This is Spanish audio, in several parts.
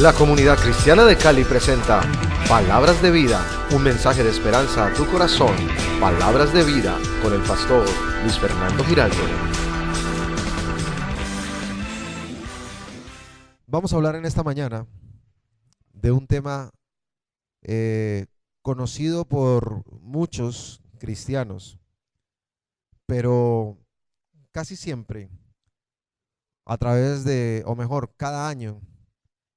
La Comunidad Cristiana de Cali presenta Palabras de Vida, un mensaje de esperanza a tu corazón. Palabras de Vida con el pastor Luis Fernando Giraldo. Vamos a hablar en esta mañana de un tema conocido por muchos cristianos, pero casi siempre a través de, o mejor, cada año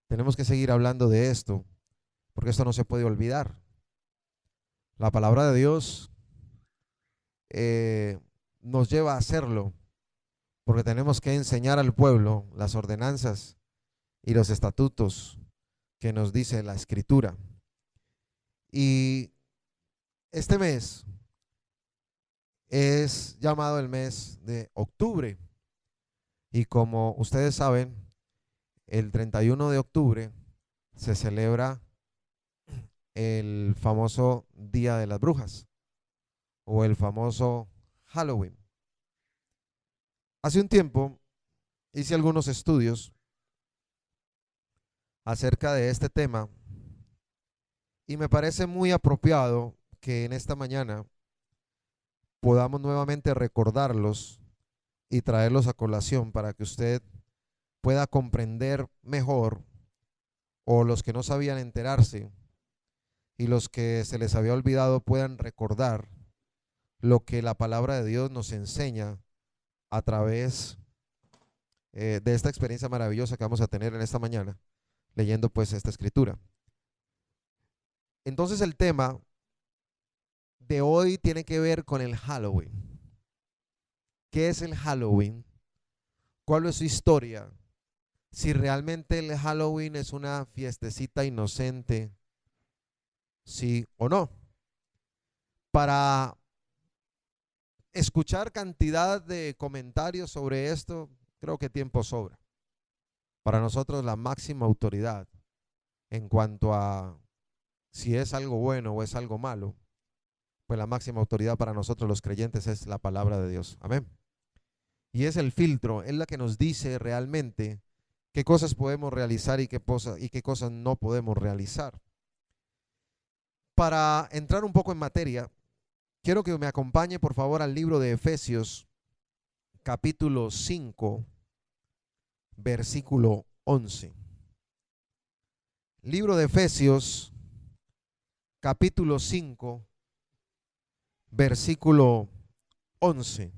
tenemos que seguir hablando de esto, porque esto no se puede olvidar. La palabra de Dios nos lleva a hacerlo, porque tenemos que enseñar al pueblo las ordenanzas y los estatutos que nos dice la Escritura. Y este mes es llamado el mes de octubre, y como ustedes saben, el 31 de octubre se celebra el famoso Día de las Brujas o el famoso Halloween. Hace un tiempo hice algunos estudios acerca de este tema y me parece muy apropiado que en esta mañana podamos nuevamente recordarlos y traerlos a colación para que usted pueda comprender mejor, o los que no sabían enterarse y los que se les había olvidado puedan recordar lo que la palabra de Dios nos enseña a través de esta experiencia maravillosa que vamos a tener en esta mañana leyendo pues esta escritura. Entonces el tema de hoy tiene que ver con el Halloween. ¿Qué es el Halloween? ¿Cuál es su historia? Si realmente el Halloween es una fiestecita inocente, sí o no. Para escuchar cantidad de comentarios sobre esto, creo que tiempo sobra. Para nosotros la máxima autoridad en cuanto a si es algo bueno o es algo malo, pues la máxima autoridad para nosotros los creyentes es la palabra de Dios. Amén. Y es el filtro, es la que nos dice realmente qué cosas podemos realizar y qué cosas no podemos realizar. Para entrar un poco en materia, quiero que me acompañe por favor al libro de Efesios, capítulo 5, versículo 11. Libro de Efesios, capítulo 5, versículo 11.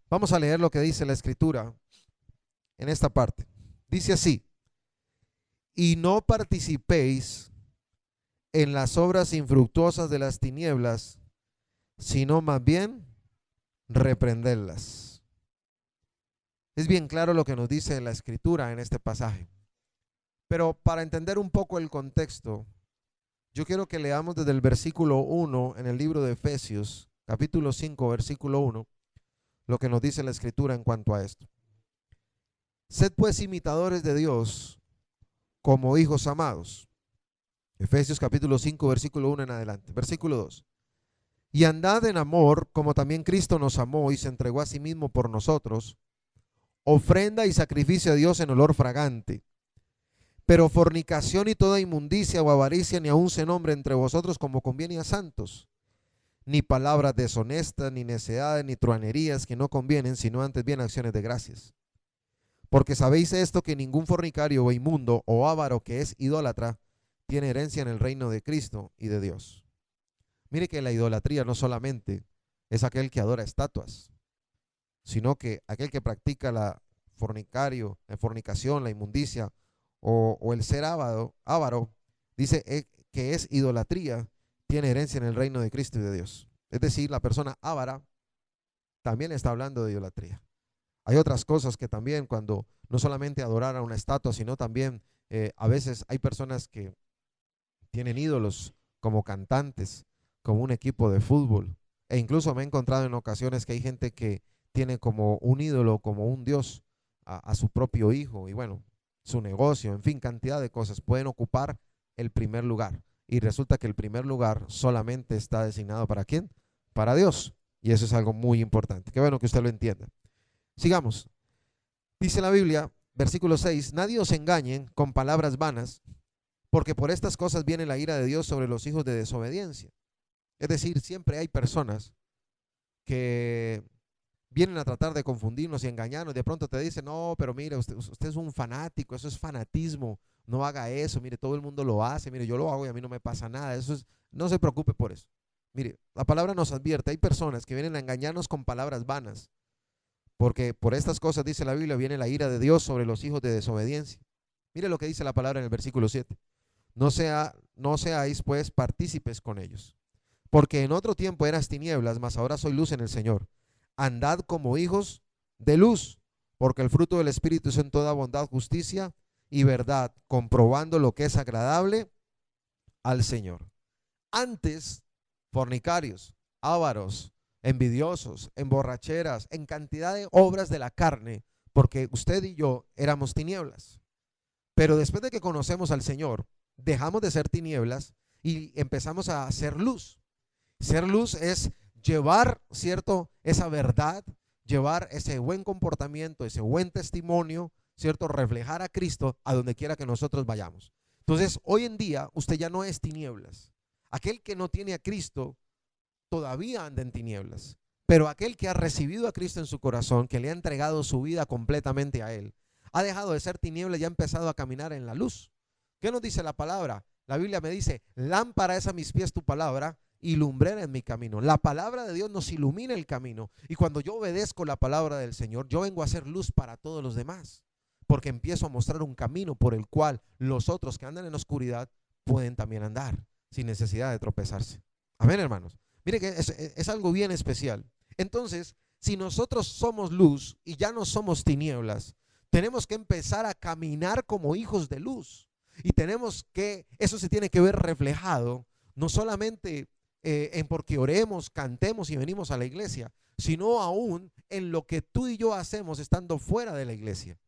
Vamos a leer lo que dice la Escritura en esta parte. Dice así: y no participéis en las obras infructuosas de las tinieblas, sino más bien reprenderlas. Es bien claro lo que nos dice la Escritura en este pasaje. Pero para entender un poco el contexto, yo quiero que leamos desde el versículo 1 en el libro de Efesios, capítulo 5, versículo 1, lo que nos dice la Escritura en cuanto a esto. Sed pues imitadores de Dios como hijos amados. Efesios capítulo 5, versículo 1 en adelante. Versículo 2. Y andad en amor, como también Cristo nos amó y se entregó a sí mismo por nosotros, ofrenda y sacrificio a Dios en olor fragante. Pero fornicación y toda inmundicia o avaricia ni aun se nombre entre vosotros como conviene a santos, ni palabras deshonestas, ni necedades, ni truanerías que no convienen, sino antes bien acciones de gracias. Porque sabéis esto, que ningún fornicario o inmundo o avaro que es idólatra tiene herencia en el reino de Cristo y de Dios. Mire que la idolatría no solamente es aquel que adora estatuas, sino que aquel que practica la fornicación, la inmundicia o el ser avaro, dice que es idolatría, tiene herencia en el reino de Cristo y de Dios. Es decir, la persona avara también está hablando de idolatría. Hay otras cosas que también, cuando no solamente adorar a una estatua, sino también a veces hay personas que tienen ídolos como cantantes, como un equipo de fútbol, e incluso me he encontrado en ocasiones que hay gente que tiene como un ídolo, como un dios a su propio hijo, y bueno, su negocio, en fin, cantidad de cosas pueden ocupar el primer lugar, y resulta que el primer lugar solamente está designado ¿para quién? Para Dios, y eso es algo muy importante. Qué bueno que usted lo entienda. Sigamos. Dice la Biblia versículo 6, nadie os engañe con palabras vanas, porque por estas cosas viene la ira de Dios sobre los hijos de desobediencia. Es decir, siempre hay personas que vienen a tratar de confundirnos y engañarnos. De pronto te dicen, no, pero mire, usted es un fanático, eso es fanatismo, no haga eso, mire, todo el mundo lo hace, mire, yo lo hago y a mí no me pasa nada, no se preocupe por eso. Mire, la palabra nos advierte, hay personas que vienen a engañarnos con palabras vanas, porque por estas cosas, dice la Biblia, viene la ira de Dios sobre los hijos de desobediencia. Mire lo que dice la palabra en el versículo 7. No seáis pues partícipes con ellos, porque en otro tiempo eras tinieblas, mas ahora soy luz en el Señor. Andad como hijos de luz, porque el fruto del Espíritu es en toda bondad, justicia y verdad, comprobando lo que es agradable al Señor. Antes, fornicarios, ávaros, envidiosos, en borracheras, en cantidad de obras de la carne, porque usted y yo éramos tinieblas. Pero después de que conocemos al Señor, dejamos de ser tinieblas y empezamos a ser luz. Ser luz es llevar, ¿cierto?, esa verdad, llevar ese buen comportamiento, ese buen testimonio, ¿cierto?, reflejar a Cristo a donde quiera que nosotros vayamos. Entonces, hoy en día, usted ya no es tinieblas. Aquel que no tiene a Cristo todavía anda en tinieblas, pero aquel que ha recibido a Cristo en su corazón, que le ha entregado su vida completamente a Él, ha dejado de ser tinieblas y ha empezado a caminar en la luz. ¿Qué nos dice la palabra? La Biblia me dice, lámpara es a mis pies tu palabra y lumbrera en mi camino. La palabra de Dios nos ilumina el camino, y cuando yo obedezco la palabra del Señor, yo vengo a ser luz para todos los demás, porque empiezo a mostrar un camino por el cual los otros que andan en oscuridad pueden también andar sin necesidad de tropezarse. Amén, hermanos. Mire que es algo bien especial. Entonces, si nosotros somos luz y ya no somos tinieblas, tenemos que empezar a caminar como hijos de luz, y eso se tiene que ver reflejado no solamente en porque oremos, cantemos y venimos a la iglesia, sino aún en lo que tú y yo hacemos estando fuera de la iglesia.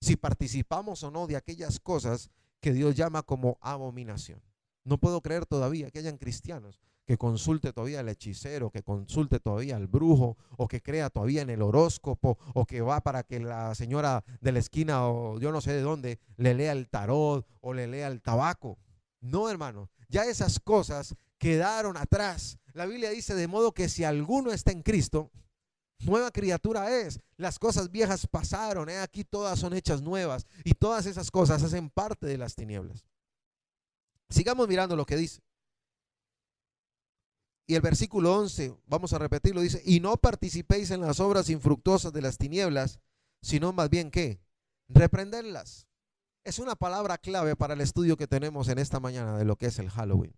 Si participamos o no de aquellas cosas que Dios llama como abominación. No puedo creer todavía que hayan cristianos que consulte todavía al hechicero, que consulte todavía al brujo, o que crea todavía en el horóscopo, o que va para que la señora de la esquina o yo no sé de dónde le lea el tarot o le lea el tabaco. No, hermano, ya esas cosas quedaron atrás. La Biblia dice, de modo que si alguno está en Cristo, nueva criatura es. Las cosas viejas pasaron, aquí todas son hechas nuevas, y todas esas cosas hacen parte de las tinieblas. Sigamos mirando lo que dice. Y el versículo 11, vamos a repetirlo, dice, y no participéis en las obras infructuosas de las tinieblas, sino más bien, ¿qué? Reprenderlas. Es una palabra clave para el estudio que tenemos en esta mañana de lo que es el Halloween.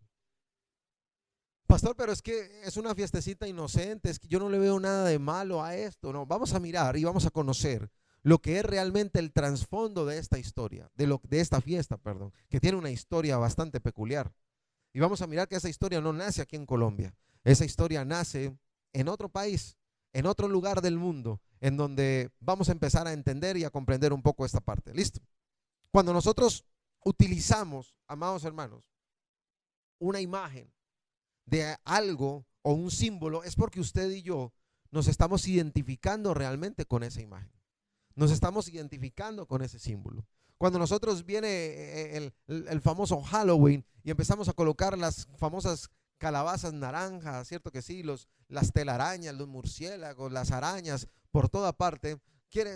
Pastor, pero es que es una fiestecita inocente, es que yo no le veo nada de malo a esto. No, vamos a mirar y vamos a conocer lo que es realmente el trasfondo de esta historia, de esta fiesta, perdón, que tiene una historia bastante peculiar. Y vamos a mirar que esa historia no nace aquí en Colombia. Esa historia nace en otro país, en otro lugar del mundo, en donde vamos a empezar a entender y a comprender un poco esta parte. ¿Listo? Cuando nosotros utilizamos, amados hermanos, una imagen de algo o un símbolo, es porque usted y yo nos estamos identificando realmente con esa imagen. Nos estamos identificando con ese símbolo. Cuando nosotros viene el famoso Halloween y empezamos a colocar las famosas calabazas naranjas, ¿cierto que sí? Las telarañas, los murciélagos, las arañas por toda parte.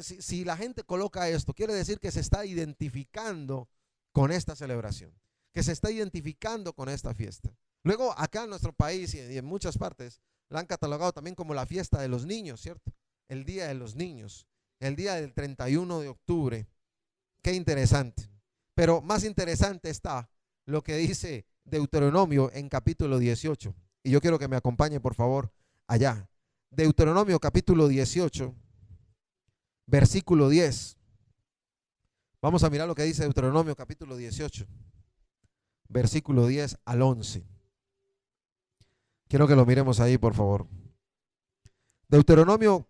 Si la gente coloca esto, quiere decir que se está identificando con esta celebración, que se está identificando con esta fiesta. Luego acá en nuestro país y en muchas partes la han catalogado también como la fiesta de los niños, ¿cierto? El Día de los Niños, el día del 31 de octubre. Qué interesante. Pero más interesante está lo que dice Deuteronomio en capítulo 18. Y yo quiero que me acompañe, por favor, allá. Deuteronomio capítulo 18, versículo 10. Vamos a mirar lo que dice Deuteronomio capítulo 18, versículo 10 al 11. Quiero que lo miremos ahí, por favor. Deuteronomio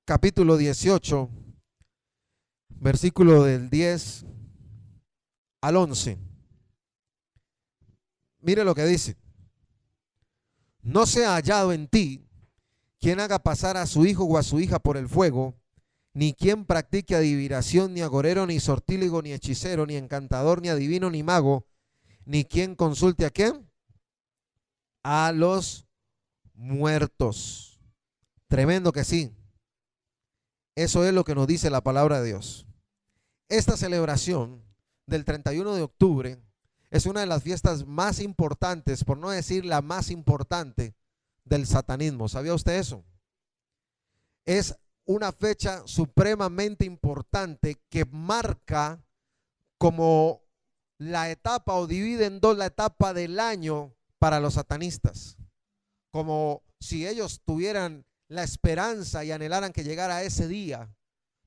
capítulo 18, versículo del 10 al 11. Mire lo que dice. No sea hallado en ti quien haga pasar a su hijo o a su hija por el fuego, ni quien practique adivinación, ni agorero, ni sortílego, ni hechicero, ni encantador, ni adivino, ni mago, ni quien consulte a quién, a los muertos. Tremendo que sí. Eso es lo que nos dice la palabra de Dios. Esta celebración del 31 de octubre es una de las fiestas más importantes, por no decir la más importante, del satanismo. ¿Sabía usted eso? Es una fecha supremamente importante que marca como la etapa, o divide en dos la etapa del año para los satanistas. Como si ellos tuvieran la esperanza y anhelaran que llegara ese día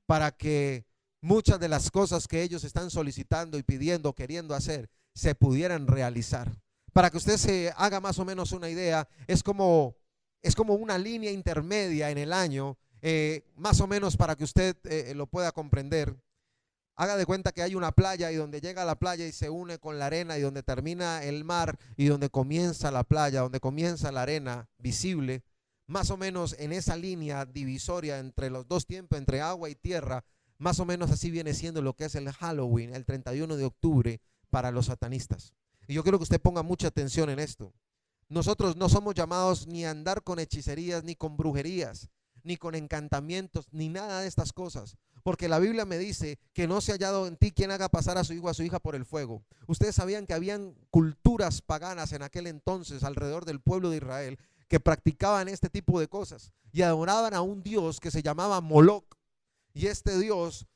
para que muchas de las cosas que ellos están solicitando y pidiendo, queriendo hacer, se pudieran realizar. Para que usted se haga más o menos una idea, es como una línea intermedia en el año, más o menos para que usted lo pueda comprender. Haga de cuenta que hay una playa, y donde llega a la playa y se une con la arena, y donde termina el mar y donde comienza la playa, donde comienza la arena visible, más o menos en esa línea divisoria entre los dos tiempos, entre agua y tierra, más o menos así viene siendo lo que es el Halloween, el 31 de octubre para los satanistas. Y yo quiero que usted ponga mucha atención en esto. Nosotros no somos llamados ni a andar con hechicerías, ni con brujerías, ni con encantamientos, ni nada de estas cosas. Porque la Biblia me dice que no se ha hallado en ti quien haga pasar a su hijo o a su hija por el fuego. Ustedes sabían que habían culturas paganas en aquel entonces alrededor del pueblo de Israel que practicaban este tipo de cosas y adoraban a un dios que se llamaba Moloch. Y este dios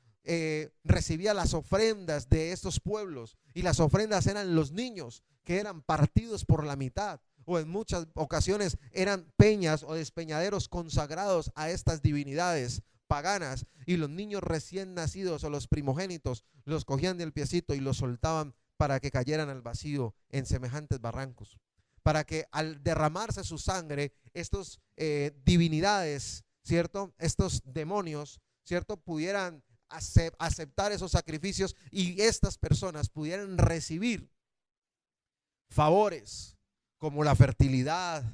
recibía las ofrendas de estos pueblos, y las ofrendas eran los niños que eran partidos por la mitad, o en muchas ocasiones eran peñas o despeñaderos consagrados a estas divinidades paganas, y los niños recién nacidos o los primogénitos los cogían del piecito y los soltaban para que cayeran al vacío en semejantes barrancos, para que al derramarse su sangre estos divinidades, ¿cierto?, estos demonios, ¿cierto?, pudieran aceptar esos sacrificios, y estas personas pudieran recibir favores como la fertilidad,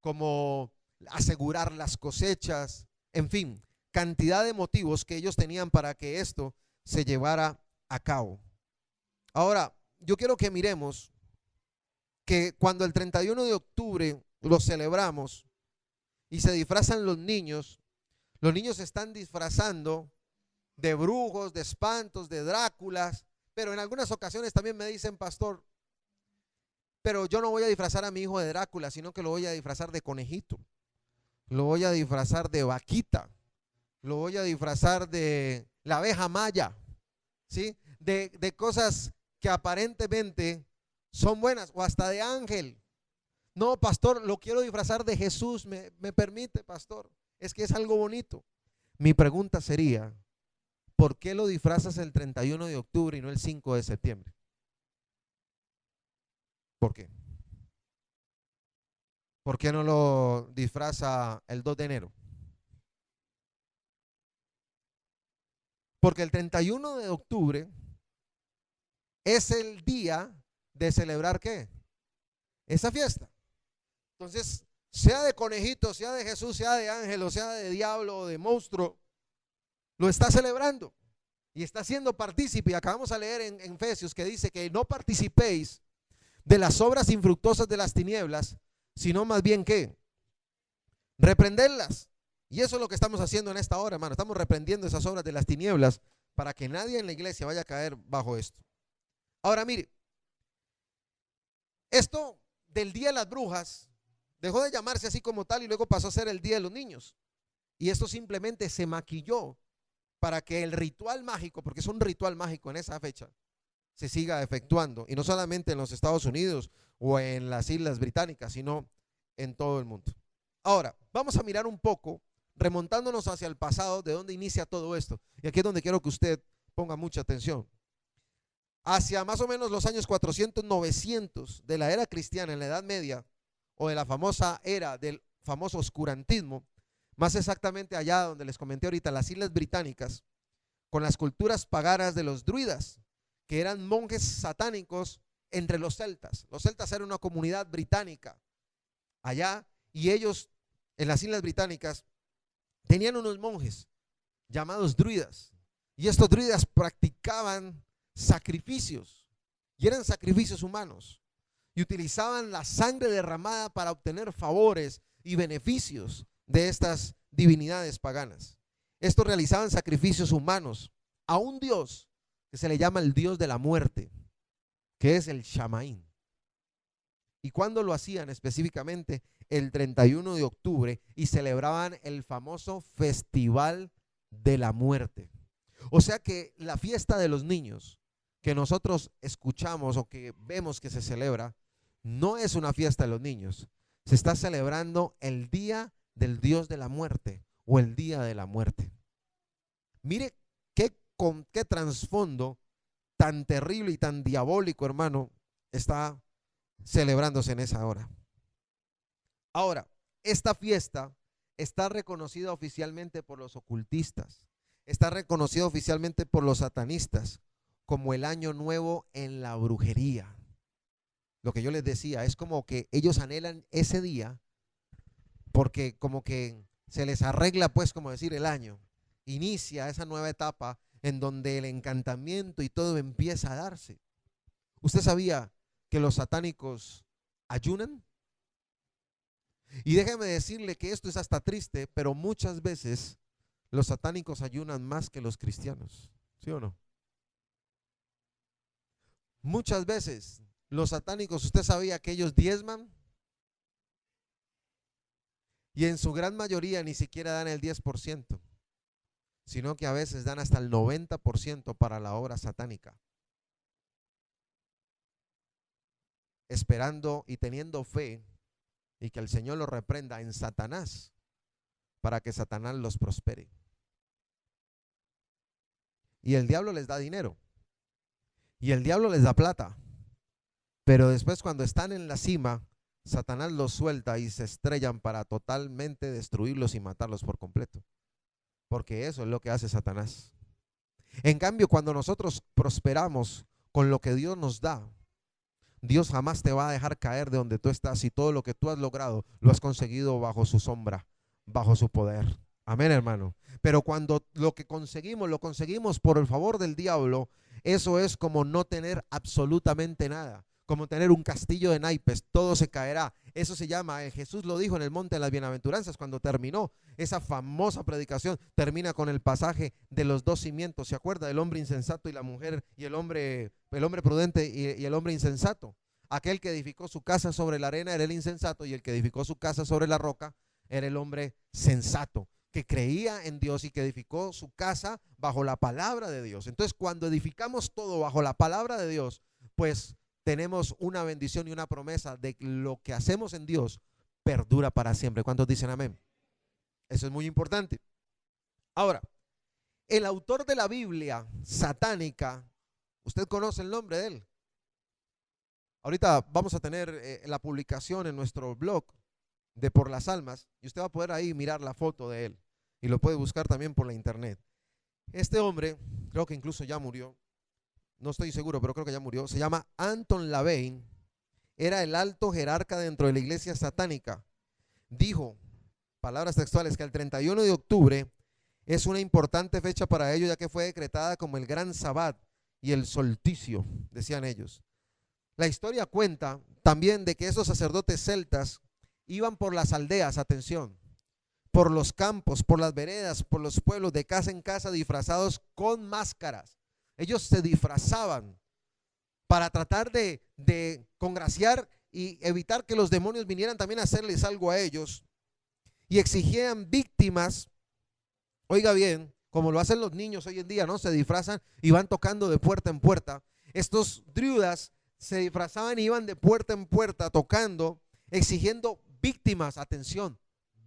como asegurar las cosechas, en fin, cantidad de motivos que ellos tenían para que esto se llevara a cabo. Ahora, yo quiero que miremos que cuando el 31 de octubre lo celebramos y se disfrazan los niños están disfrazando de brujos, de espantos, de Dráculas, pero en algunas ocasiones también me dicen: pastor, pero yo no voy a disfrazar a mi hijo de Drácula, sino que lo voy a disfrazar de conejito, lo voy a disfrazar de vaquita, lo voy a disfrazar de la abeja maya, ¿sí? De cosas que aparentemente son buenas, o hasta de ángel. No, pastor, lo quiero disfrazar de Jesús, me permite, pastor, es que es algo bonito. Mi pregunta sería: ¿por qué lo disfrazas el 31 de octubre y no el 5 de septiembre? ¿Por qué? ¿Por qué no lo disfraza el 2 de enero? Porque el 31 de octubre es el día de celebrar ¿qué? Esa fiesta. Entonces, sea de conejito, sea de Jesús, sea de ángel, o sea de diablo o de monstruo, lo está celebrando y está siendo partícipe. Acabamos a leer en Efesios que dice que no participéis de las obras infructuosas de las tinieblas, sino más bien ¿qué? Reprenderlas. Y eso es lo que estamos haciendo en esta hora, hermano. Estamos reprendiendo esas obras de las tinieblas para que nadie en la iglesia vaya a caer bajo esto. Ahora mire, esto del Día de las Brujas dejó de llamarse así como tal y luego pasó a ser el Día de los Niños. Y esto simplemente se maquilló para que el ritual mágico, porque es un ritual mágico en esa fecha, se siga efectuando. Y no solamente en los Estados Unidos o en las Islas Británicas, sino en todo el mundo. Ahora, vamos a mirar un poco, remontándonos hacia el pasado, de dónde inicia todo esto. Y aquí es donde quiero que usted ponga mucha atención. Hacia más o menos los años 400, 900 de la era cristiana, en la Edad Media, o de la famosa era del famoso oscurantismo, más exactamente allá donde les comenté ahorita, las Islas Británicas, con las culturas paganas de los druidas, que eran monjes satánicos entre los celtas. Los celtas eran una comunidad británica allá, y ellos en las Islas Británicas tenían unos monjes llamados druidas. Y estos druidas practicaban sacrificios, y eran sacrificios humanos, y utilizaban la sangre derramada para obtener favores y beneficios de estas divinidades paganas. Estos realizaban sacrificios humanos a un dios que se le llama el dios de la muerte, que es el Shamaín. ¿Y cuándo lo hacían? Específicamente el 31 de octubre, y celebraban el famoso Festival de la Muerte. O sea que la fiesta de los niños que nosotros escuchamos o que vemos que se celebra, no es una fiesta de los niños. Se está celebrando el día del Dios de la muerte o el día de la muerte. Mire con qué trasfondo tan terrible y tan diabólico, hermano, está celebrándose en esa hora. Ahora, esta fiesta está reconocida oficialmente por los ocultistas, está reconocida oficialmente por los satanistas como el año nuevo en la brujería. Lo que yo les decía, es como que ellos anhelan ese día porque como que se les arregla, pues, como decir, el año. Inicia esa nueva etapa en donde el encantamiento y todo empieza a darse. ¿Usted sabía que los satánicos ayunan? Y déjeme decirle que esto es hasta triste, pero muchas veces los satánicos ayunan más que los cristianos. ¿Sí o no? Muchas veces los satánicos, ¿usted sabía que ellos diezman? Y en su gran mayoría ni siquiera dan el 10%, sino que a veces dan hasta el 90% para la obra satánica, esperando y teniendo fe y que el Señor los reprenda en Satanás para que Satanás los prospere. Y el diablo les da dinero y el diablo les da plata, pero después, cuando están en la cima, Satanás los suelta y se estrellan para totalmente destruirlos y matarlos por completo, porque eso es lo que hace Satanás. En cambio, cuando nosotros prosperamos con lo que Dios nos da, Dios jamás te va a dejar caer de donde tú estás, y todo lo que tú has logrado lo has conseguido bajo su sombra, bajo su poder. Amén, hermano. Pero cuando lo que conseguimos lo conseguimos por el favor del diablo, eso es como no tener absolutamente nada, como tener un castillo de naipes, todo se caerá. Eso se llama, Jesús lo dijo en el monte de las bienaventuranzas, cuando terminó esa famosa predicación, termina con el pasaje de los dos cimientos. ¿Se acuerda? Del hombre insensato y la mujer, y el hombre prudente y el hombre insensato. Aquel que edificó su casa sobre la arena era el insensato, y el que edificó su casa sobre la roca era el hombre sensato, que creía en Dios y que edificó su casa bajo la palabra de Dios. Entonces, cuando edificamos todo bajo la palabra de Dios, pues tenemos una bendición y una promesa de que lo que hacemos en Dios perdura para siempre. ¿Cuántos dicen amén? Eso es muy importante. Ahora, el autor de la Biblia satánica, ¿usted conoce el nombre de él? Ahorita vamos a tener la publicación en nuestro blog de Por las Almas, y usted va a poder ahí mirar la foto de él, y lo puede buscar también por la internet. Este hombre, creo que incluso ya murió, no estoy seguro, pero creo que ya murió. Se llama Anton LaVey. Era el alto jerarca dentro de la iglesia satánica. Dijo, palabras textuales, que el 31 de octubre es una importante fecha para ellos, ya que fue decretada como el gran sabbat y el solsticio, decían ellos. La historia cuenta también de que esos sacerdotes celtas iban por las aldeas, atención, por los campos, por las veredas, por los pueblos, de casa en casa, disfrazados con máscaras. Ellos se disfrazaban para tratar de congraciar y evitar que los demonios vinieran también a hacerles algo a ellos, y exigían víctimas. Oiga bien, como lo hacen los niños hoy en día, ¿no? Se disfrazan y van tocando de puerta en puerta. Estos druidas se disfrazaban y iban de puerta en puerta tocando, exigiendo víctimas, atención,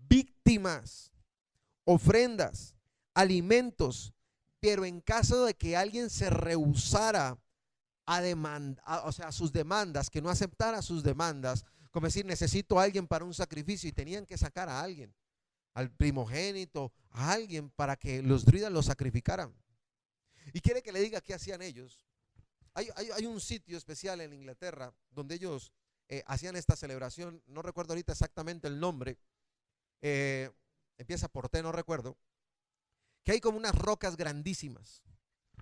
víctimas, ofrendas, alimentos, pero en caso de que alguien se rehusara a demandar, o sea, sus demandas, que no aceptara sus demandas, como decir, necesito a alguien para un sacrificio, y tenían que sacar a alguien, al primogénito, a alguien para que los druidas lo sacrificaran. Y quiere que le diga qué hacían ellos. Hay un sitio especial en Inglaterra donde ellos hacían esta celebración, no recuerdo ahorita exactamente el nombre, empieza por T, no recuerdo, que hay como unas rocas grandísimas,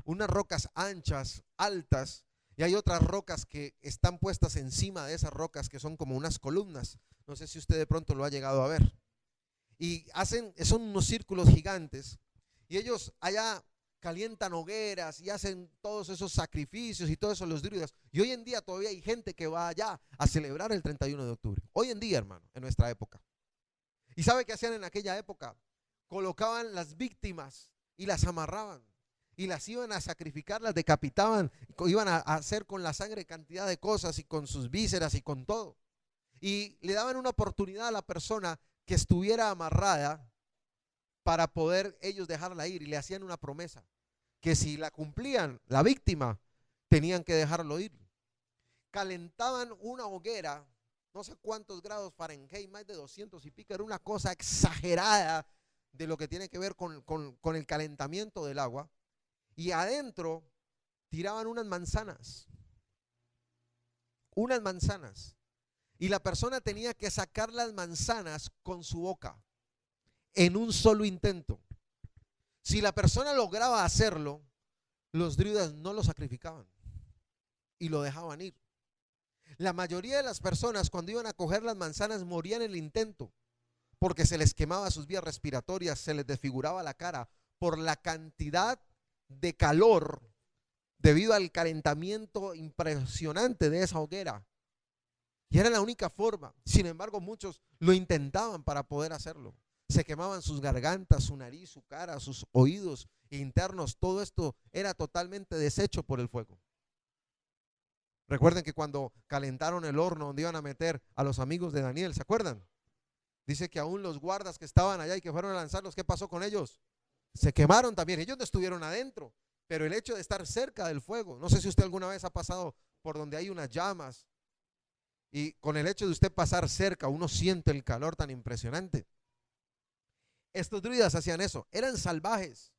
unas rocas anchas, altas, y hay otras rocas que están puestas encima de esas rocas que son como unas columnas. No sé si usted de pronto lo ha llegado a ver. Y son unos círculos gigantes, y ellos allá calientan hogueras y hacen todos esos sacrificios y todo eso los druidas. Y hoy en día todavía hay gente que va allá a celebrar el 31 de octubre. Hoy en día, hermano, en nuestra época. ¿Y sabe qué hacían en aquella época? Colocaban las víctimas y las amarraban y las iban a sacrificar, las decapitaban, iban a hacer con la sangre cantidad de cosas y con sus vísceras y con todo. Y le daban una oportunidad a la persona que estuviera amarrada para poder ellos dejarla ir, y le hacían una promesa que si la cumplían, la víctima, tenían que dejarlo ir. Calentaban una hoguera, no sé cuántos grados Fahrenheit, más de 200 y pico, era una cosa exagerada de lo que tiene que ver con el calentamiento del agua, y adentro tiraban unas manzanas, y la persona tenía que sacar las manzanas con su boca en un solo intento. Si la persona lograba hacerlo, los druidas no lo sacrificaban y lo dejaban ir. La mayoría de las personas, cuando iban a coger las manzanas, morían en el intento, porque se les quemaba sus vías respiratorias, se les desfiguraba la cara por la cantidad de calor debido al calentamiento impresionante de esa hoguera. Y era la única forma. Sin embargo, muchos lo intentaban para poder hacerlo. Se quemaban sus gargantas, su nariz, su cara, sus oídos internos. Todo esto era totalmente deshecho por el fuego. Recuerden que cuando calentaron el horno donde iban a meter a los amigos de Daniel, ¿se acuerdan? Dice que aún los guardas que estaban allá y que fueron a lanzarlos, ¿qué pasó con ellos? Se quemaron también. Ellos no estuvieron adentro, pero el hecho de estar cerca del fuego, no sé si usted alguna vez ha pasado por donde hay unas llamas, y con el hecho de usted pasar cerca, uno siente el calor tan impresionante. Estos druidas hacían eso, eran salvajes,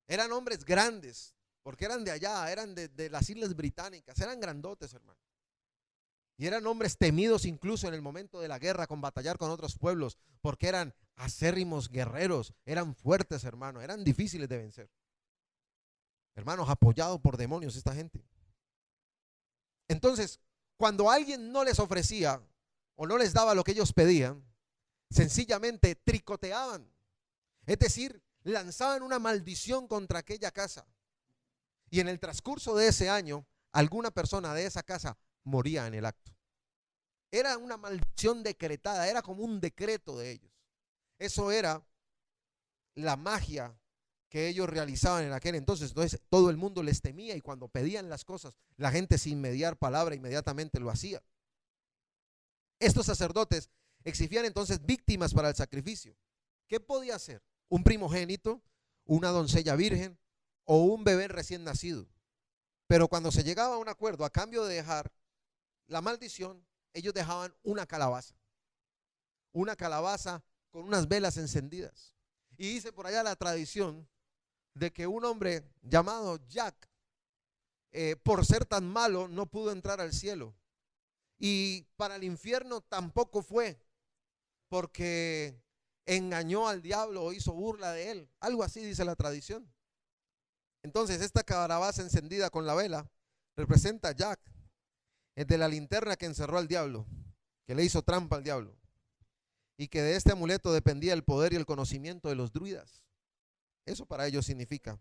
eran hombres grandes, porque eran de allá, eran de las Islas Británicas, eran grandotes, hermano. Y eran hombres temidos incluso en el momento de la guerra, con batallar con otros pueblos, porque eran acérrimos guerreros, eran fuertes, hermano, eran difíciles de vencer. Hermanos, apoyados por demonios esta gente. Entonces, cuando alguien no les ofrecía o no les daba lo que ellos pedían, sencillamente tricoteaban, es decir, lanzaban una maldición contra aquella casa, y en el transcurso de ese año alguna persona de esa casa moría en el acto. Era una maldición decretada, era como un decreto de ellos. Eso era la magia que ellos realizaban en aquel entonces. Entonces todo el mundo les temía, y cuando pedían las cosas, la gente sin mediar palabra inmediatamente lo hacía. Estos sacerdotes exigían entonces víctimas para el sacrificio. ¿Qué podía ser? Un primogénito, una doncella virgen o un bebé recién nacido. Pero cuando se llegaba a un acuerdo, a cambio de dejar la maldición, ellos dejaban una calabaza con unas velas encendidas. Y dice por allá la tradición de que un hombre llamado Jack, por ser tan malo, no pudo entrar al cielo, y para el infierno tampoco fue, porque engañó al diablo o hizo burla de él. Algo así dice la tradición. Entonces esta calabaza encendida con la vela representa a Jack, el de la linterna que encerró al diablo, que le hizo trampa al diablo, y que de este amuleto dependía el poder y el conocimiento de los druidas. Eso para ellos significa,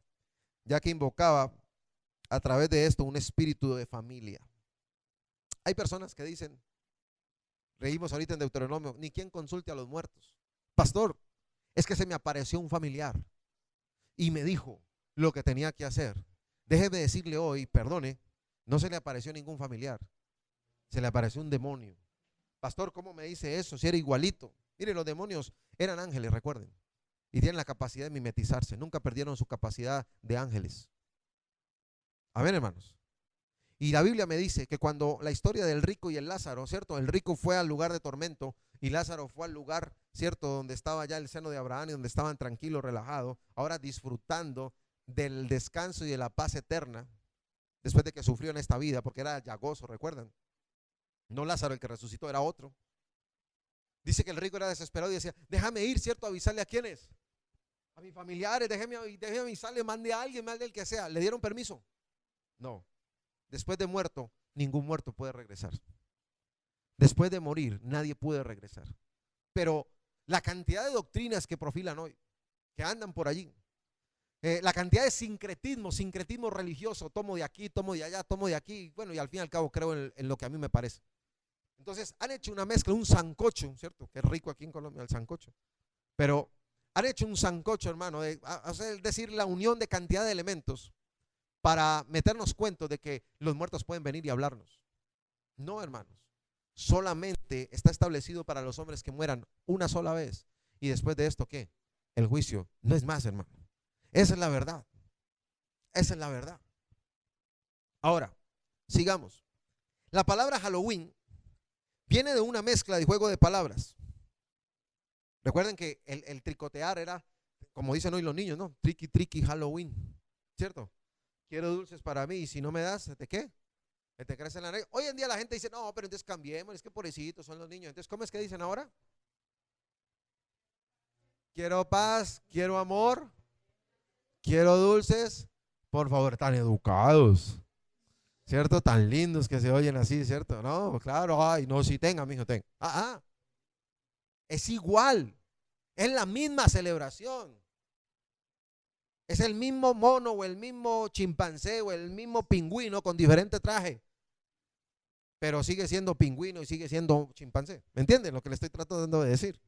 ya que invocaba a través de esto un espíritu de familia. Hay personas que dicen, leímos ahorita en Deuteronomio, ni quien consulte a los muertos. Pastor, es que se me apareció un familiar y me dijo lo que tenía que hacer. Déjeme decirle hoy, perdone, no se le apareció ningún familiar, se le apareció un demonio. Pastor, ¿cómo me dice eso? Si era igualito. Mire, los demonios eran ángeles, recuerden, y tienen la capacidad de mimetizarse. Nunca perdieron su capacidad de ángeles. Amén, hermanos. Y la Biblia me dice que cuando la historia del rico y el Lázaro, ¿cierto? El rico fue al lugar de tormento y Lázaro fue al lugar, ¿cierto? Donde estaba ya el seno de Abraham y donde estaban tranquilos, relajados, ahora disfrutando del descanso y de la paz eterna, después de que sufrió en esta vida, porque era llagoso, ¿recuerdan? No Lázaro el que resucitó, era otro. Dice que el rico era desesperado y decía, déjame ir, ¿cierto? A avisarle a quiénes, a mis familiares, déjeme avisarle, mande a alguien, mande el que sea. ¿Le dieron permiso? No. Después de muerto, ningún muerto puede regresar. Después de morir, nadie puede regresar. Pero la cantidad de doctrinas que profilan hoy, que andan por allí, la cantidad de sincretismo religioso, tomo de aquí, tomo de allá, tomo de aquí, bueno, y al fin y al cabo creo en lo que a mí me parece. Entonces han hecho una mezcla, un sancocho, ¿cierto? Que es rico aquí en Colombia el sancocho. Pero han hecho un sancocho, hermano, es decir, la unión de cantidad de elementos para meternos cuenta de que los muertos pueden venir y hablarnos. No, hermanos. Solamente está establecido para los hombres que mueran una sola vez. Y después de esto, ¿qué? El juicio. No es más, hermano. Esa es la verdad. Esa es la verdad. Ahora, sigamos. La palabra Halloween viene de una mezcla de juego de palabras. Recuerden que el tricotear era, como dicen hoy los niños, ¿no? Tricky, tricky, Halloween. ¿Cierto? Quiero dulces para mí y si no me das, ¿de qué? Te crece en la nariz. Hoy en día la gente dice, no, pero entonces cambiemos, es que pobrecitos son los niños. Entonces, ¿cómo es que dicen ahora? Quiero paz, quiero amor, quiero dulces. Por favor, tan educados, ¿cierto? Tan lindos que se oyen así, ¿cierto? No, claro, ay, no, si tenga, mijo, tenga. Es igual, es la misma celebración. Es el mismo mono o el mismo chimpancé o el mismo pingüino con diferente traje. Pero sigue siendo pingüino y sigue siendo chimpancé. ¿Me entienden lo que le estoy tratando de decir?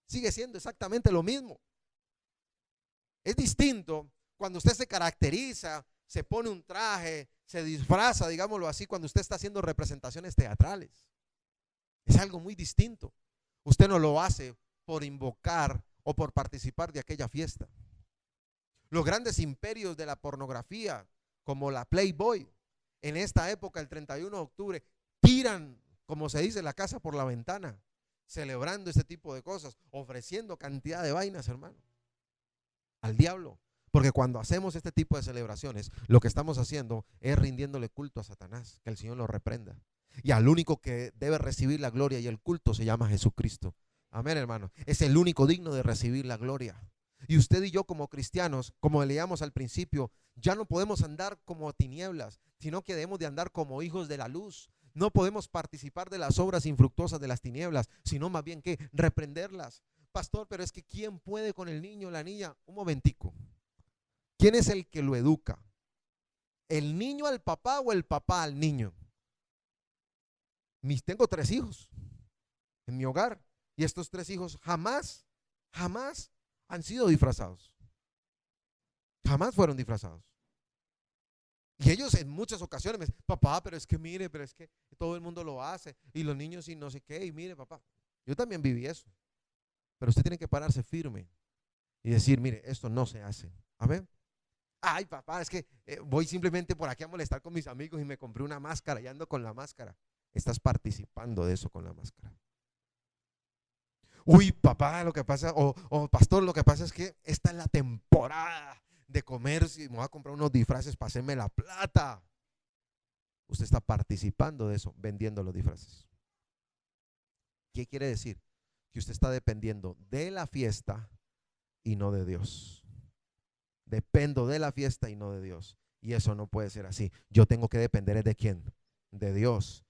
Sigue siendo exactamente lo mismo. Es distinto cuando usted se caracteriza, se pone un traje, se disfraza, digámoslo así, cuando usted está haciendo representaciones teatrales. Es algo muy distinto. Usted no lo hace por invocar o por participar de aquella fiesta. Los grandes imperios de la pornografía, como la Playboy, en esta época, el 31 de octubre, tiran, como se dice, la casa por la ventana, celebrando este tipo de cosas, ofreciendo cantidad de vainas, hermano, al diablo. Porque cuando hacemos este tipo de celebraciones, lo que estamos haciendo es rindiéndole culto a Satanás, que el Señor lo reprenda. Y al único que debe recibir la gloria y el culto se llama Jesucristo. Amén, hermano. Es el único digno de recibir la gloria. Y usted y yo como cristianos, como leíamos al principio, ya no podemos andar como tinieblas, sino que debemos de andar como hijos de la luz. No podemos participar de las obras infructuosas de las tinieblas, sino más bien que reprenderlas. Pastor, pero es que ¿quién puede con el niño o la niña? Un momentico. ¿Quién es el que lo educa? ¿El niño al papá o el papá al niño? Tengo 3 hijos en mi hogar y estos 3 hijos jamás han sido disfrazados. Jamás fueron disfrazados. Y ellos en muchas ocasiones me dicen, papá, pero es que mire, pero es que todo el mundo lo hace y los niños y no sé qué, y mire, papá, yo también viví eso. Pero usted tiene que pararse firme y decir, mire, esto no se hace. Amén. Ay, papá, es que voy simplemente por aquí a molestar con mis amigos y me compré una máscara y ando con la máscara. Estás participando de eso con la máscara. Uy, papá, lo que pasa, o pastor, lo que pasa es que esta es la temporada de comer, si me voy a comprar unos disfraces para hacerme la plata. Usted está participando de eso, vendiendo los disfraces. ¿Qué quiere decir? Que usted está dependiendo de la fiesta y no de Dios. Dependo de la fiesta y no de Dios. Y eso no puede ser así. Yo tengo que depender de quién, de Dios.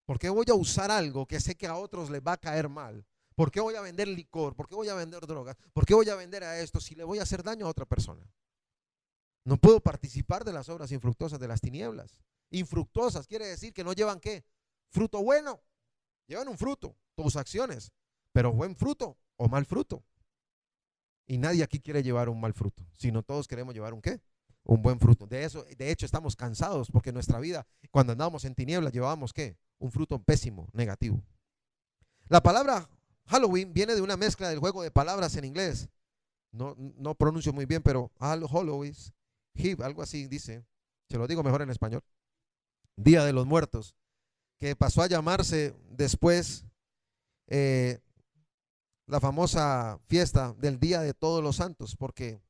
¿Por qué voy a usar algo que sé que a otros les va a caer mal? ¿Por qué voy a vender licor? ¿Por qué voy a vender drogas? ¿Por qué voy a vender a esto si le voy a hacer daño a otra persona? No puedo participar de las obras infructuosas de las tinieblas. Infructuosas quiere decir que no llevan ¿qué? Fruto bueno. Llevan un fruto, tus acciones, pero buen fruto o mal fruto. Y nadie aquí quiere llevar un mal fruto, sino todos queremos llevar un ¿qué? Un buen fruto. De hecho, estamos cansados porque en nuestra vida, cuando andábamos en tinieblas, llevábamos ¿qué? Un fruto pésimo, negativo. La palabra Halloween viene de una mezcla del juego de palabras en inglés. No pronuncio muy bien, pero Halloween, algo así dice. Se lo digo mejor en español. Día de los Muertos, que pasó a llamarse después la famosa fiesta del Día de Todos los Santos, porque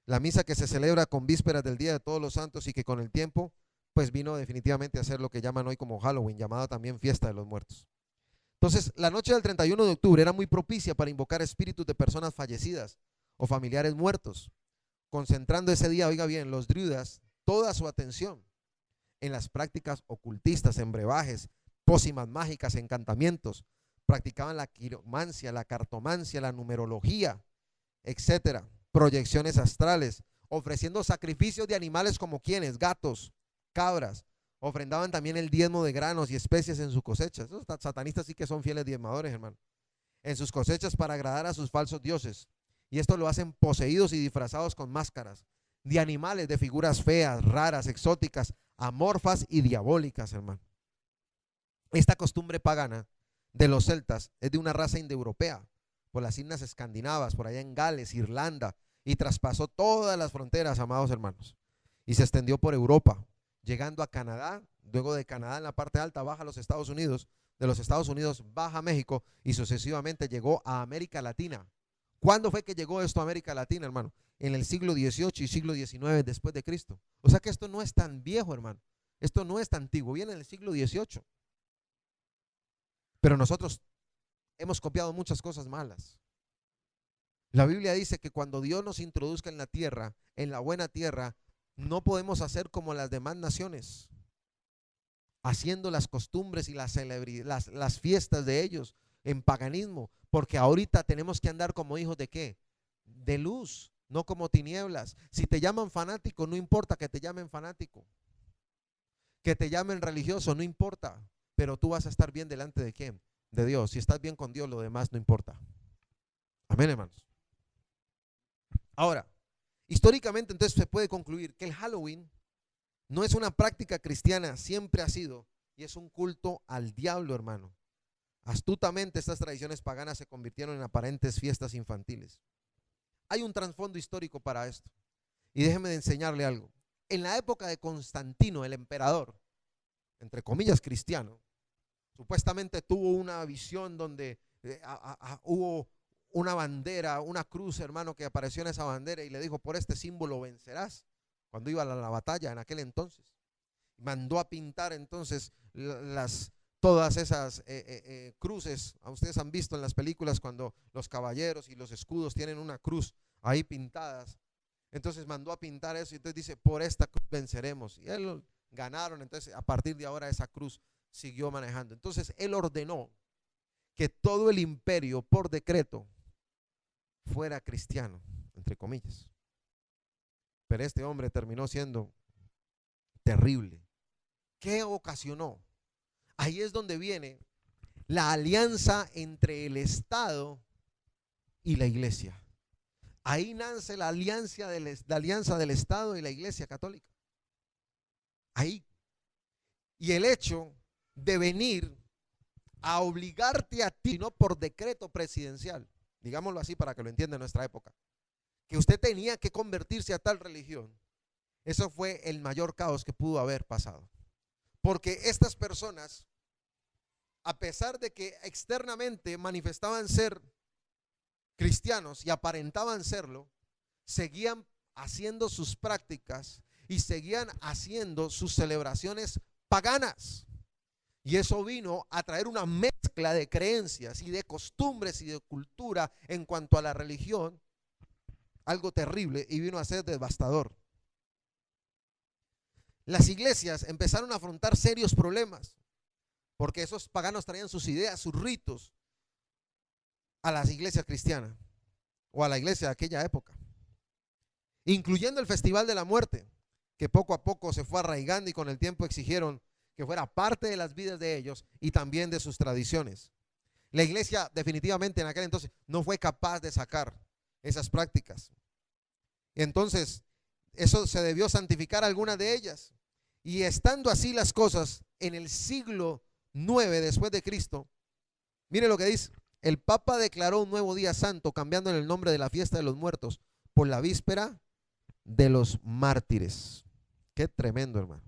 la misa que se celebra con vísperas del Día de Todos los Santos y que con el tiempo pues vino definitivamente a ser lo que llaman hoy como Halloween, llamada también Fiesta de los Muertos. Entonces, la noche del 31 de octubre era muy propicia para invocar espíritus de personas fallecidas, o familiares muertos, concentrando ese día, oiga bien, los druidas, toda su atención en las prácticas ocultistas, en brebajes, pócimas mágicas, encantamientos. Practicaban la quiromancia, la cartomancia, la numerología, etcétera, proyecciones astrales, ofreciendo sacrificios de animales como quienes, gatos, cabras. Ofrendaban también el diezmo de granos y especies en sus cosechas. Esos satanistas sí que son fieles diezmadores, hermano. En sus cosechas para agradar a sus falsos dioses. Y esto lo hacen poseídos y disfrazados con máscaras de animales, de figuras feas, raras, exóticas, amorfas y diabólicas, hermano. Esta costumbre pagana de los celtas es de una raza indoeuropea, por las islas escandinavas, por allá en Gales, Irlanda, y traspasó todas las fronteras, amados hermanos, y se extendió por Europa, llegando a Canadá. Luego de Canadá, en la parte alta, baja a los Estados Unidos, de los Estados Unidos baja a México, y sucesivamente llegó a América Latina. ¿Cuándo fue que llegó esto a América Latina, hermano? En el siglo XVIII y siglo XIX después de Cristo. O sea que esto no es tan viejo, hermano. Esto no es tan antiguo, viene en el siglo XVIII. Pero nosotros hemos copiado muchas cosas malas. La Biblia dice que cuando Dios nos introduzca en la tierra, en la buena tierra, no podemos hacer como las demás naciones, haciendo las costumbres y las fiestas de ellos en paganismo, porque ahorita tenemos que andar como hijos de ¿qué? De luz, no como tinieblas. Si te llaman fanático, no importa que te llamen fanático, que te llamen religioso, no importa, pero tú vas a estar bien delante de ¿quién? De Dios. Si estás bien con Dios, lo demás no importa. Amén, hermanos. Ahora, históricamente entonces se puede concluir que el Halloween no es una práctica cristiana, siempre ha sido, y es un culto al diablo, hermano. Astutamente estas tradiciones paganas se convirtieron en aparentes fiestas infantiles. Hay un trasfondo histórico para esto, y déjeme de enseñarle algo. En la época de Constantino, el emperador, entre comillas cristiano, supuestamente tuvo una visión donde hubo una bandera, una cruz, hermano, que apareció en esa bandera y le dijo: por este símbolo vencerás, cuando iba a la batalla en aquel entonces. Mandó a pintar entonces todas esas cruces. Ustedes han visto en las películas cuando los caballeros y los escudos tienen una cruz ahí pintadas. Entonces mandó a pintar eso y entonces dice: por esta cruz venceremos. Y él ganaron. Entonces a partir de ahora esa cruz siguió manejando. Entonces él ordenó que todo el imperio por decreto fuera cristiano, entre comillas. Pero este hombre terminó siendo terrible. ¿Qué ocasionó? Ahí es donde viene la alianza entre el Estado y la iglesia. Ahí nace la alianza del Estado y la iglesia católica. Ahí. Y el hecho de venir a obligarte a ti, no por decreto presidencial, digámoslo así para que lo entienda en nuestra época, que usted tenía que convertirse a tal religión. Eso fue el mayor caos que pudo haber pasado. Porque estas personas, a pesar de que externamente manifestaban ser cristianos y aparentaban serlo, seguían haciendo sus prácticas y seguían haciendo sus celebraciones paganas. Y eso vino a traer una mezcla de creencias y de costumbres y de cultura en cuanto a la religión, algo terrible, y vino a ser devastador. Las iglesias empezaron a afrontar serios problemas, porque esos paganos traían sus ideas, sus ritos a las iglesias cristianas o a la iglesia de aquella época, incluyendo el Festival de la Muerte, que poco a poco se fue arraigando y con el tiempo exigieron que fuera parte de las vidas de ellos y también de sus tradiciones. La iglesia definitivamente en aquel entonces no fue capaz de sacar esas prácticas. Entonces, eso se debió santificar algunas de ellas. Y estando así las cosas en el siglo IX después de Cristo, mire lo que dice: el Papa declaró un nuevo día santo, cambiando el nombre de la fiesta de los muertos por la víspera de los mártires. Qué tremendo, hermano.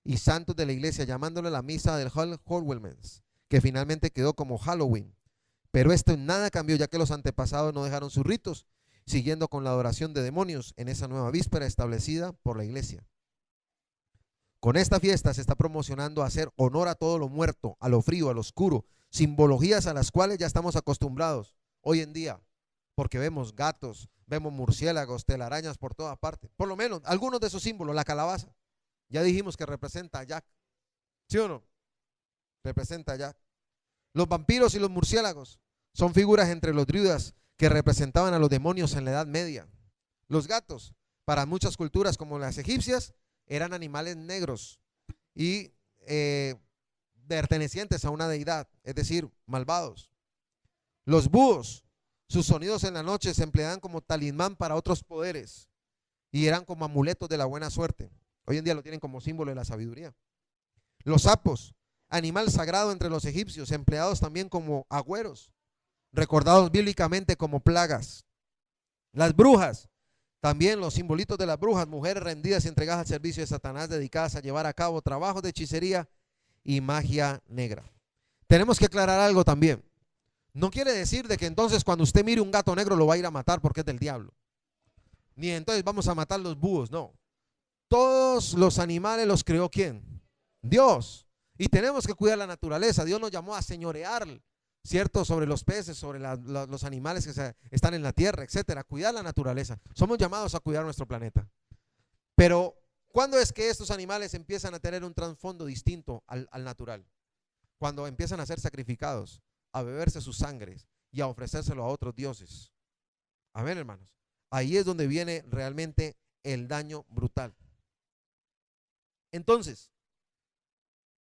Y santos de la iglesia, llamándole la misa del Halloween, que finalmente quedó como Halloween. Pero esto en nada cambió, ya que los antepasados no dejaron sus ritos, siguiendo con la adoración de demonios en esa nueva víspera establecida por la iglesia. Con esta fiesta se está promocionando a hacer honor a todo lo muerto, a lo frío, a lo oscuro, simbologías a las cuales ya estamos acostumbrados hoy en día porque vemos gatos, vemos murciélagos, telarañas por toda parte. Por lo menos algunos de esos símbolos, la calabaza, ya dijimos que representa a Jack, ¿sí o no? Representa a Jack. Los vampiros y los murciélagos son figuras entre los druidas que representaban a los demonios en la Edad Media. Los gatos, para muchas culturas como las egipcias, eran animales negros y pertenecientes a una deidad, es decir, malvados. Los búhos, sus sonidos en la noche se empleaban como talismán para otros poderes y eran como amuletos de la buena suerte. Hoy en día lo tienen como símbolo de la sabiduría. Los sapos, animal sagrado entre los egipcios, empleados también como agüeros, recordados bíblicamente como plagas. Las brujas, también los simbolitos de las brujas, mujeres rendidas y entregadas al servicio de Satanás, dedicadas a llevar a cabo trabajos de hechicería y magia negra. Tenemos que aclarar algo también. No quiere decir de que entonces cuando usted mire un gato negro lo va a ir a matar porque es del diablo. Ni entonces vamos a matar los búhos, no. Todos los animales los creó ¿quién? Dios. Y tenemos que cuidar la naturaleza. Dios nos llamó a señorear, ¿cierto? Sobre los peces, sobre los animales que están en la tierra, etcétera. Cuidar la naturaleza. Somos llamados a cuidar nuestro planeta. Pero, ¿cuándo es que estos animales empiezan a tener un trasfondo distinto al natural? Cuando empiezan a ser sacrificados, a beberse sus sangres y a ofrecérselo a otros dioses. Amén, hermanos. Ahí es donde viene realmente el daño brutal. Entonces,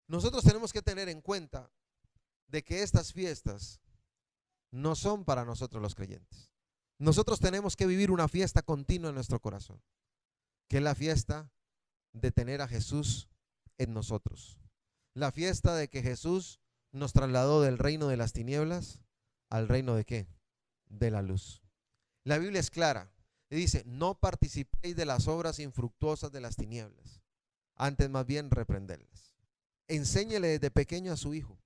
nosotros tenemos que tener en cuenta de que estas fiestas no son para nosotros los creyentes. Nosotros tenemos que vivir una fiesta continua en nuestro corazón, que es la fiesta de tener a Jesús en nosotros. La fiesta de que Jesús nos trasladó del reino de las tinieblas al reino de ¿qué? De la luz. La Biblia es clara y dice: no participéis de las obras infructuosas de las tinieblas, antes más bien reprenderlas. Enséñele desde pequeño a su hijo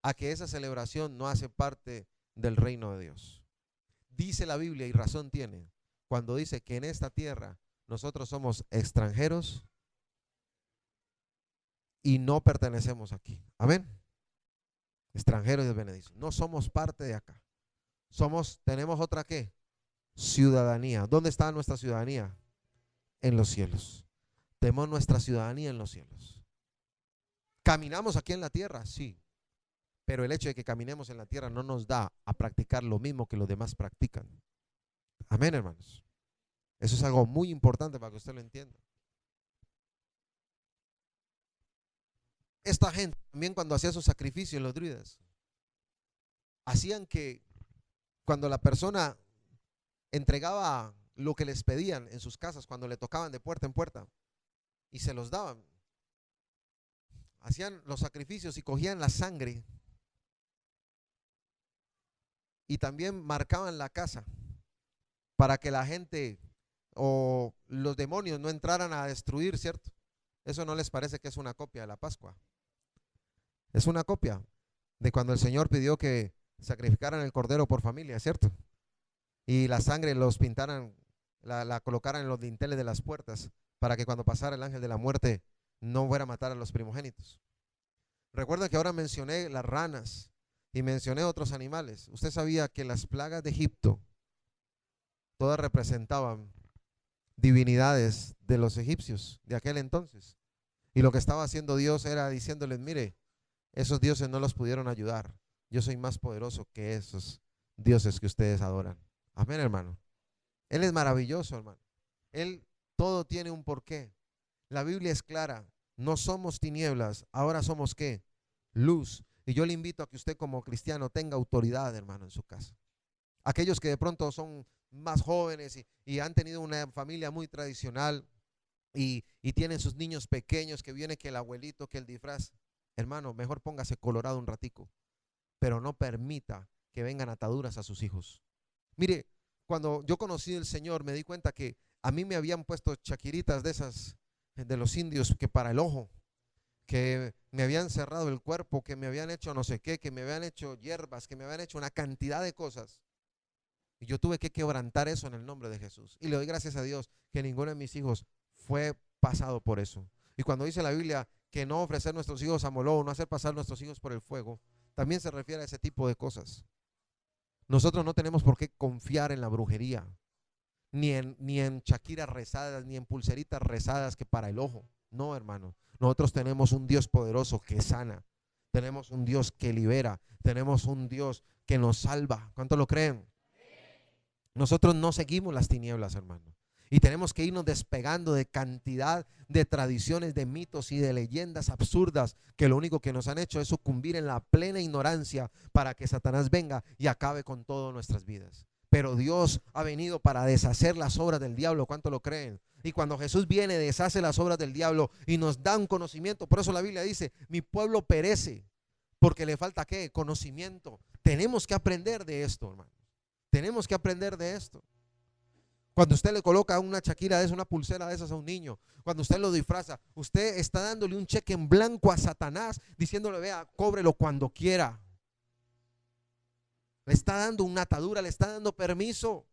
a que esa celebración no hace parte del reino de Dios. Dice la Biblia, y razón tiene, cuando dice que en esta tierra nosotros somos extranjeros y no pertenecemos aquí. Amén. Extranjeros y benedicción. No somos parte de acá. Tenemos otra ¿qué? Ciudadanía. ¿Dónde está nuestra ciudadanía? En los cielos. Tenemos nuestra ciudadanía en los cielos. ¿Caminamos aquí en la tierra? Sí. Pero el hecho de que caminemos en la tierra no nos da a practicar lo mismo que los demás practican. Amén, hermanos. Eso es algo muy importante para que usted lo entienda. Esta gente también, cuando hacía sus sacrificios, los druidas, hacían que cuando la persona entregaba lo que les pedían en sus casas, cuando le tocaban de puerta en puerta y se los daban, hacían los sacrificios y cogían la sangre y también marcaban la casa para que la gente o los demonios no entraran a destruir, ¿cierto? Eso no les parece que es una copia de la Pascua. Es una copia de cuando el Señor pidió que sacrificaran el cordero por familia, ¿cierto? Y la sangre los pintaran, la colocaran en los dinteles de las puertas para que cuando pasara el ángel de la muerte no fuera a matar a los primogénitos. Recuerda que ahora mencioné las ranas y mencioné otros animales. Usted sabía que las plagas de Egipto todas representaban divinidades de los egipcios de aquel entonces. Y lo que estaba haciendo Dios era diciéndoles: mire, esos dioses no los pudieron ayudar. Yo soy más poderoso que esos dioses que ustedes adoran. Amén, hermano. Él es maravilloso, hermano. Él, todo tiene un porqué. La Biblia es clara. No somos tinieblas, ahora somos ¿qué? Luz. Y yo le invito a que usted como cristiano tenga autoridad, hermano, en su casa. Aquellos que de pronto son más jóvenes y han tenido una familia muy tradicional y tienen sus niños pequeños, que viene que el abuelito, que el disfraz. Hermano, mejor póngase colorado un ratico, pero no permita que vengan ataduras a sus hijos. Mire, cuando yo conocí al Señor me di cuenta que a mí me habían puesto chaquiritas de esas de los indios que para el ojo, que me habían cerrado el cuerpo, que me habían hecho no sé qué, que me habían hecho hierbas, que me habían hecho una cantidad de cosas. Y yo tuve que quebrantar eso en el nombre de Jesús. Y le doy gracias a Dios que ninguno de mis hijos fue pasado por eso. Y cuando dice la Biblia que no ofrecer nuestros hijos a Moloch, no hacer pasar nuestros hijos por el fuego, también se refiere a ese tipo de cosas. Nosotros no tenemos por qué confiar en la brujería, ni en chaquiras rezadas, ni en pulseritas rezadas que para el ojo. No, hermano. Nosotros tenemos un Dios poderoso que sana. Tenemos un Dios que libera. Tenemos un Dios que nos salva. ¿Cuánto lo creen? Nosotros no seguimos las tinieblas, hermano. Y tenemos que irnos despegando de cantidad de tradiciones, de mitos y de leyendas absurdas que lo único que nos han hecho es sucumbir en la plena ignorancia para que Satanás venga y acabe con todas nuestras vidas. Pero Dios ha venido para deshacer las obras del diablo. ¿Cuánto lo creen? Y cuando Jesús viene, deshace las obras del diablo y nos da un conocimiento. Por eso la Biblia dice, mi pueblo perece porque le falta ¿qué? Conocimiento. Tenemos que aprender de esto, hermano. Tenemos que aprender de esto. Cuando usted le coloca una chaquira de esas, una pulsera de esas a un niño, cuando usted lo disfraza, usted está dándole un cheque en blanco a Satanás, diciéndole, vea, cóbrelo cuando quiera. Le está dando una atadura, le está dando permiso.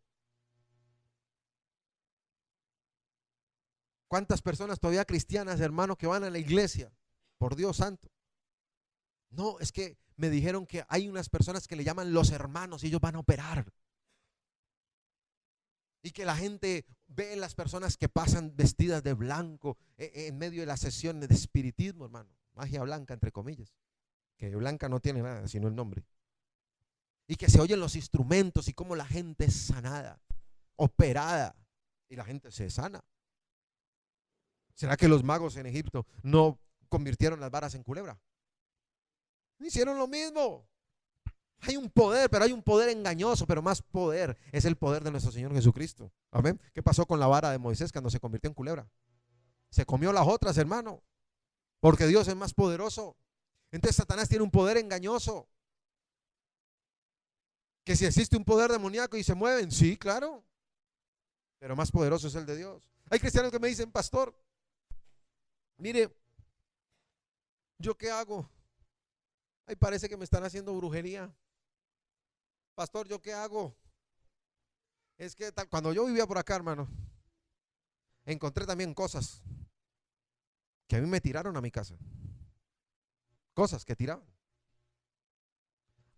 ¿Cuántas personas todavía cristianas, hermano, que van a la iglesia? Por Dios santo. No, es que me dijeron que hay unas personas que le llaman los hermanos y ellos van a operar. Y que la gente ve las personas que pasan vestidas de blanco en medio de las sesiones de espiritismo, hermano. Magia blanca, entre comillas. Que blanca no tiene nada, sino el nombre. Y que se oyen los instrumentos y cómo la gente es sanada, operada. Y la gente se sana. ¿Será que los magos en Egipto no convirtieron las varas en culebra? Hicieron lo mismo. Hay un poder, pero hay un poder engañoso, pero más poder es el poder de nuestro Señor Jesucristo. Amén. ¿Qué pasó con la vara de Moisés cuando se convirtió en culebra? Se comió las otras, hermano, porque Dios es más poderoso. Entonces Satanás tiene un poder engañoso. Que si existe un poder demoníaco y se mueven, sí, claro, pero más poderoso es el de Dios. Hay cristianos que me dicen, pastor, mire, ¿yo qué hago? Ay, parece que me están haciendo brujería. Pastor, ¿yo qué hago? Es que cuando yo vivía por acá, hermano, encontré también cosas que a mí me tiraron a mi casa. Cosas que tiraban.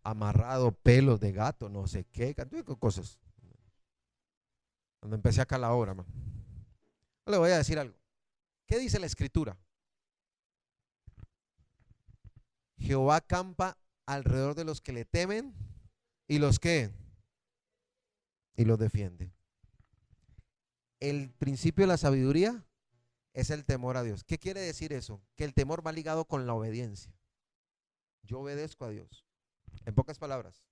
Amarrado, pelos de gato, no sé qué, cosas. Cuando empecé acá la obra, hermano. Le voy a decir algo. ¿Qué dice la escritura? Jehová acampa alrededor de los que le temen y los que y los defiende. El principio de la sabiduría es el temor a Dios. ¿Qué quiere decir eso? Que el temor va ligado con la obediencia. Yo obedezco a Dios. En pocas palabras,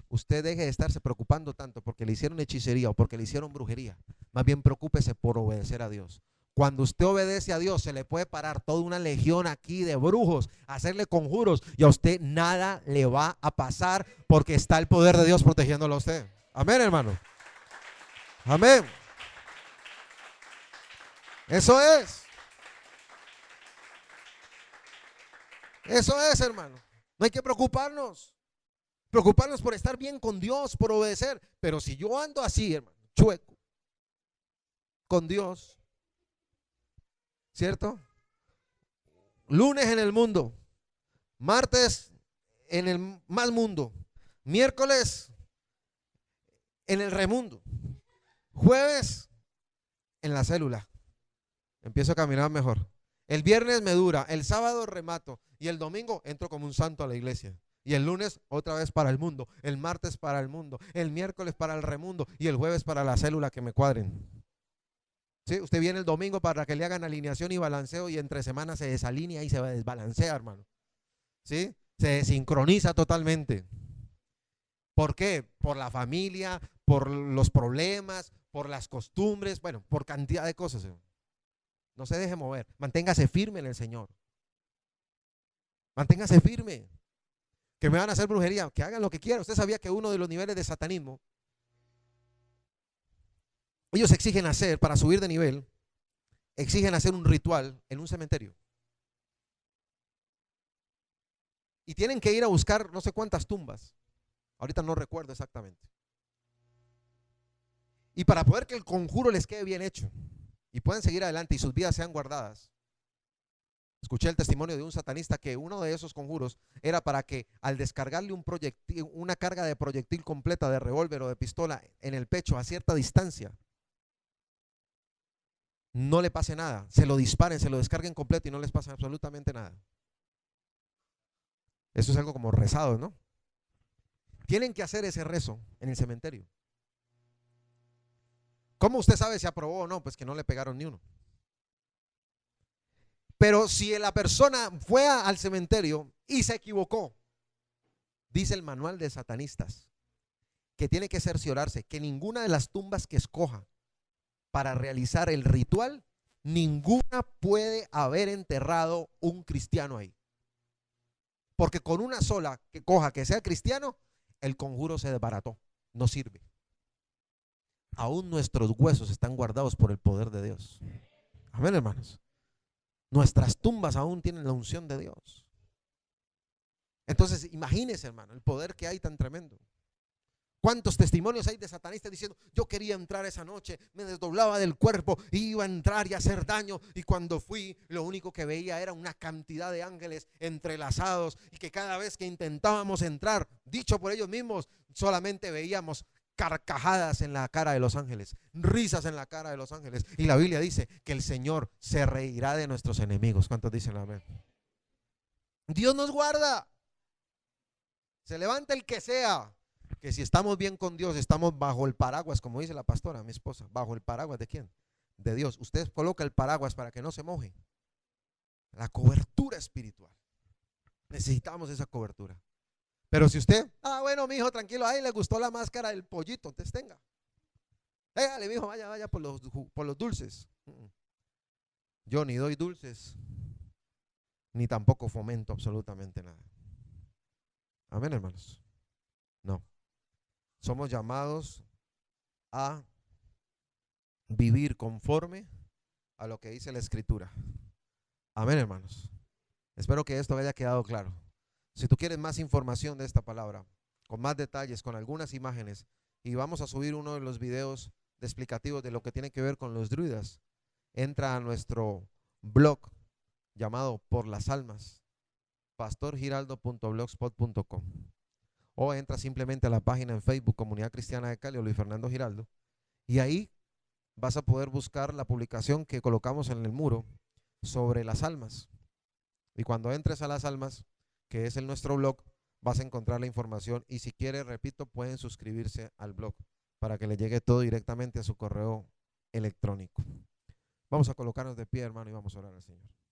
usted deje de estarse preocupando tanto porque le hicieron hechicería o porque le hicieron brujería. Más bien preocúpese por obedecer a Dios. Cuando usted obedece a Dios, se le puede parar toda una legión aquí de brujos, hacerle conjuros y a usted nada le va a pasar porque está el poder de Dios protegiéndolo a usted. Amén, hermano. Amén. Eso es. Eso es, hermano. No hay que preocuparnos. Preocuparnos por estar bien con Dios, por obedecer. Pero si yo ando así, hermano, chueco, con Dios, ¿cierto? Lunes en el mundo, martes en el más mundo, miércoles en el remundo, jueves en la célula, empiezo a caminar mejor. El viernes me dura, el sábado remato y el domingo entro como un santo a la iglesia. Y el lunes otra vez para el mundo, el martes para el mundo, el miércoles para el remundo y el jueves para la célula que me cuadren. ¿Sí? Usted viene el domingo para que le hagan alineación y balanceo y entre semanas se desalinea y se desbalancea, hermano. ¿Sí? Se desincroniza totalmente. ¿Por qué? Por la familia, por los problemas, por las costumbres, bueno, por cantidad de cosas. No se deje mover, manténgase firme en el Señor. Manténgase firme. Que me van a hacer brujería, que hagan lo que quieran. Usted sabía que uno de los niveles de satanismo, ellos exigen hacer, para subir de nivel, exigen hacer un ritual en un cementerio. Y tienen que ir a buscar no sé cuántas tumbas. Ahorita no recuerdo exactamente. Y para poder que el conjuro les quede bien hecho y puedan seguir adelante y sus vidas sean guardadas, Escuché el testimonio de un satanista que uno de esos conjuros era para que al descargarle un proyectil, una carga de proyectil completa de revólver o de pistola en el pecho a cierta distancia, no le pase nada, se lo disparen, se lo descarguen completo y no les pasa absolutamente nada. Eso es algo como rezado, ¿no? Tienen que hacer ese rezo en el cementerio. ¿Cómo usted sabe si aprobó o no? Pues que no le pegaron ni uno. Pero si la persona fue al cementerio y se equivocó, dice el manual de satanistas que tiene que cerciorarse que ninguna de las tumbas que escoja para realizar el ritual, ninguna puede haber enterrado un cristiano ahí. Porque con una sola que coja que sea cristiano, el conjuro se desbarató, no sirve. Aún nuestros huesos están guardados por el poder de Dios. Amén, hermanos. Nuestras tumbas aún tienen la unción de Dios. Entonces, imagínese, hermano, el poder que hay tan tremendo. ¿Cuántos testimonios hay de satanistas diciendo: yo quería entrar esa noche, me desdoblaba del cuerpo, iba a entrar y hacer daño, y cuando fui, lo único que veía era una cantidad de ángeles entrelazados, y que cada vez que intentábamos entrar, dicho por ellos mismos, solamente veíamos carcajadas en la cara de los ángeles, risas en la cara de los ángeles? Y la Biblia dice que el Señor se reirá de nuestros enemigos. ¿Cuántos dicen amén? Dios nos guarda. Se levanta el que sea. Que si estamos bien con Dios, estamos bajo el paraguas, como dice la pastora, mi esposa. ¿Bajo el paraguas de quién? De Dios. Usted coloca el paraguas para que no se moje. La cobertura espiritual. Necesitamos esa cobertura. Pero si usted, bueno, mi hijo, tranquilo, ahí le gustó la máscara del pollito, entonces tenga. Déjale, mi hijo, vaya por los dulces. Yo ni doy dulces, ni tampoco fomento absolutamente nada. Amén, hermanos. No. Somos llamados a vivir conforme a lo que dice la Escritura. Amén, hermanos. Espero que esto haya quedado claro. Si tú quieres más información de esta palabra, con más detalles, con algunas imágenes, y vamos a subir uno de los videos explicativos de lo que tiene que ver con los druidas, entra a nuestro blog llamado Por las Almas, pastorgiraldo.blogspot.com, o entra simplemente a la página en Facebook Comunidad Cristiana de Cali o Luis Fernando Giraldo, y ahí vas a poder buscar la publicación que colocamos en el muro sobre las almas. Y cuando entres a las almas, que es nuestro blog, vas a encontrar la información, y si quieres, repito, pueden suscribirse al blog para que le llegue todo directamente a su correo electrónico. Vamos a colocarnos de pie, hermano, y vamos a orar al Señor.